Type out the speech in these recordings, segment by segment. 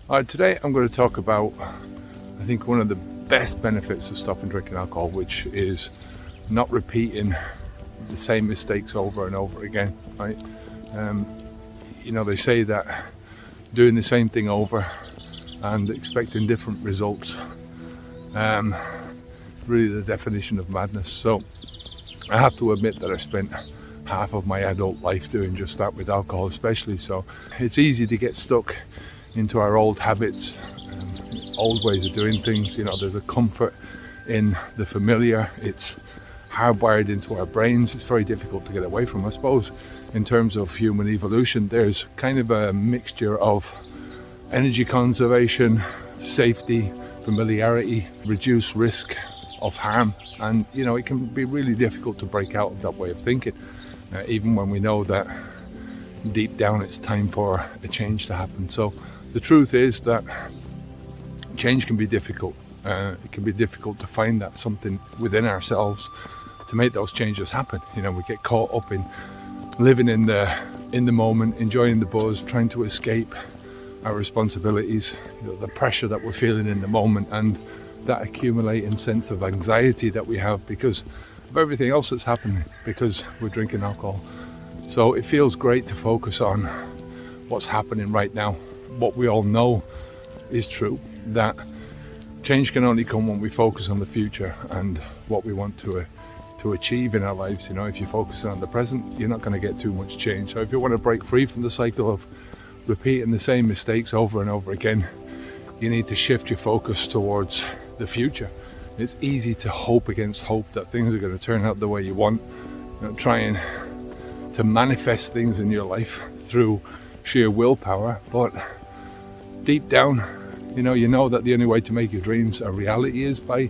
Today I'm going to talk about, I think, one of the best benefits of stopping drinking alcohol, which is not repeating the same mistakes over and over again, right? They say that doing the same thing over and expecting different results, really the definition of madness. So I have to admit that I spent half of my adult life doing just that with alcohol especially. So it's easy to get stuck into our old habits, old ways of doing things. There's a comfort in the familiar. It's hardwired into our brains. It's very difficult to get away from. I suppose in terms of human evolution, there's kind of a mixture of energy conservation, safety, familiarity, reduced risk of harm, and it can be really difficult to break out of that way of thinking, even when we know that deep down it's time for a change to happen. So the truth is that change can be difficult. It can be difficult to find that something within ourselves to make those changes happen. We get caught up in living in the moment, enjoying the buzz, trying to escape our responsibilities, the pressure that we're feeling in the moment, and that accumulating sense of anxiety that we have because of everything else that's happening because we're drinking alcohol. So it feels great to focus on what's happening right now. What we all know is true, that change can only come when we focus on the future and what we want to achieve in our lives. If you focus on the present, you're not going to get too much change. So if you want to break free from the cycle of repeating the same mistakes over and over again, you need to shift your focus towards the future. It's easy to hope against hope that things are going to turn out the way you want, trying to manifest things in your life through sheer willpower, but deep down, you know that the only way to make your dreams a reality is by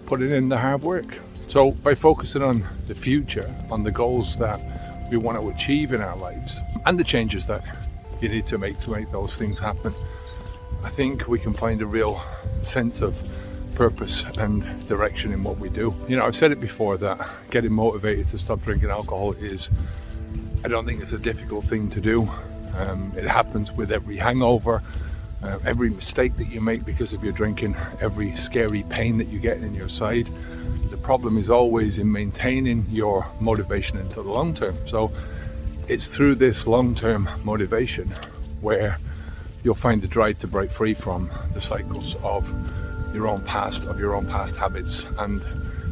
putting in the hard work. So by focusing on the future, on the goals that we want to achieve in our lives and the changes that you need to make those things happen, I think we can find a real sense of purpose and direction in what we do. I've said it before that getting motivated to stop drinking alcohol I don't think it's a difficult thing to do. It happens with every hangover, every mistake that you make because of your drinking, every scary pain that you get in your side. The problem is always in maintaining your motivation into the long term. So it's through this long-term motivation where you'll find the drive to break free from the cycles of your own past habits, and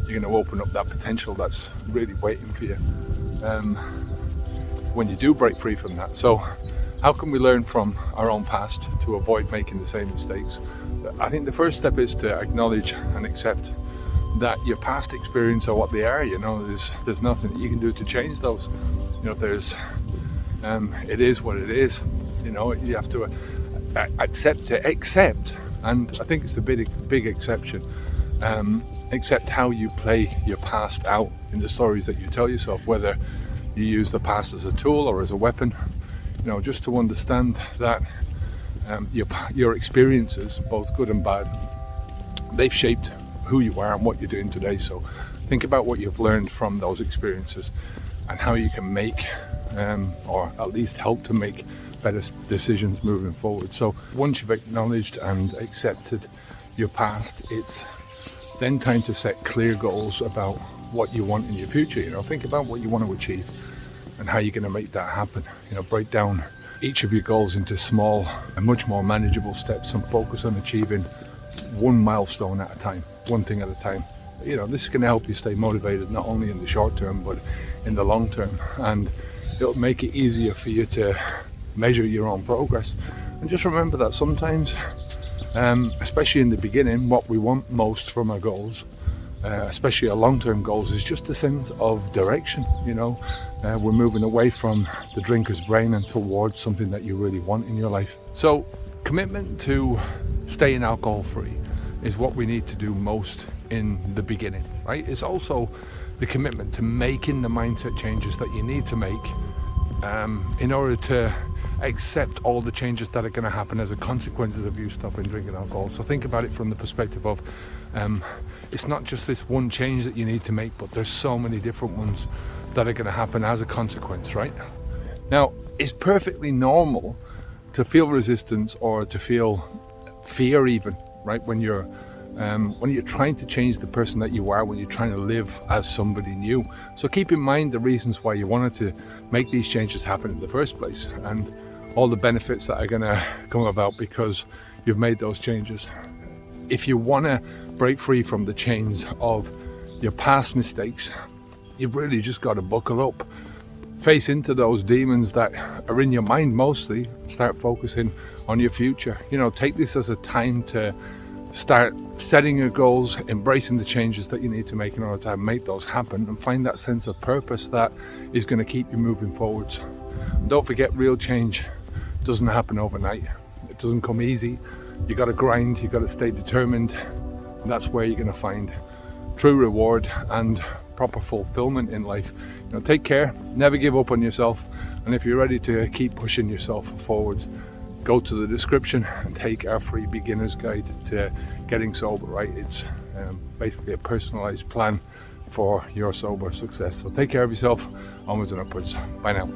you're going to open up that potential that's really waiting for you when you do break free from that. So how can we learn from our own past to avoid making the same mistakes? I think the first step is to acknowledge and accept that your past experience are what they are. There's nothing that you can do to change those. It is what it is. You have to accept, and I think it's a big exception. Accept how you play your past out in the stories that you tell yourself, whether you use the past as a tool or as a weapon. Just to understand that your experiences, both good and bad, they've shaped who you are and what you're doing today. So think about what you've learned from those experiences and how you can make or at least help to make better decisions moving forward. So once you've acknowledged and accepted your past, it's then time to set clear goals about what you want in your future. Think about what you want to achieve and how you're going to make that happen. Break down each of your goals into small and much more manageable steps and focus on achieving one milestone at a time, one thing at a time. This is going to help you stay motivated not only in the short term but in the long term, and it'll make it easier for you to measure your own progress. And just remember that sometimes, especially in the beginning, what we want most from our goals, especially our long-term goals, is just a sense of direction. We're moving away from the drinker's brain and towards something that you really want in your life. So commitment to staying alcohol free is what we need to do most in the beginning, right? It's also the commitment to making the mindset changes that you need to make in order to accept all the changes that are going to happen as a consequence of you stopping drinking alcohol. So think about it from the perspective of it's not just this one change that you need to make, but there's so many different ones that are going to happen as a consequence, right? Now, it's perfectly normal to feel resistance or to feel fear even, right? When you're trying to change the person that you are, when you're trying to live as somebody new. So keep in mind the reasons why you wanted to make these changes happen in the first place, and all the benefits that are going to come about because you've made those changes. If you want to break free from the chains of your past mistakes, you've really just got to buckle up, face into those demons that are in your mind mostly, start focusing on your future. Take this as a time to start setting your goals, embracing the changes that you need to make in order to make those happen, and find that sense of purpose that is going to keep you moving forwards. Don't forget, real change doesn't happen overnight. It doesn't come easy. You got to grind, you got to stay determined. That's where you're going to find true reward and proper fulfillment in life. Take care, never give up on yourself, and if you're ready to keep pushing yourself forwards, go to the description and take our free beginner's guide to getting sober, right? It's basically a personalized plan for your sober success. So take care of yourself, onwards and upwards. Bye now.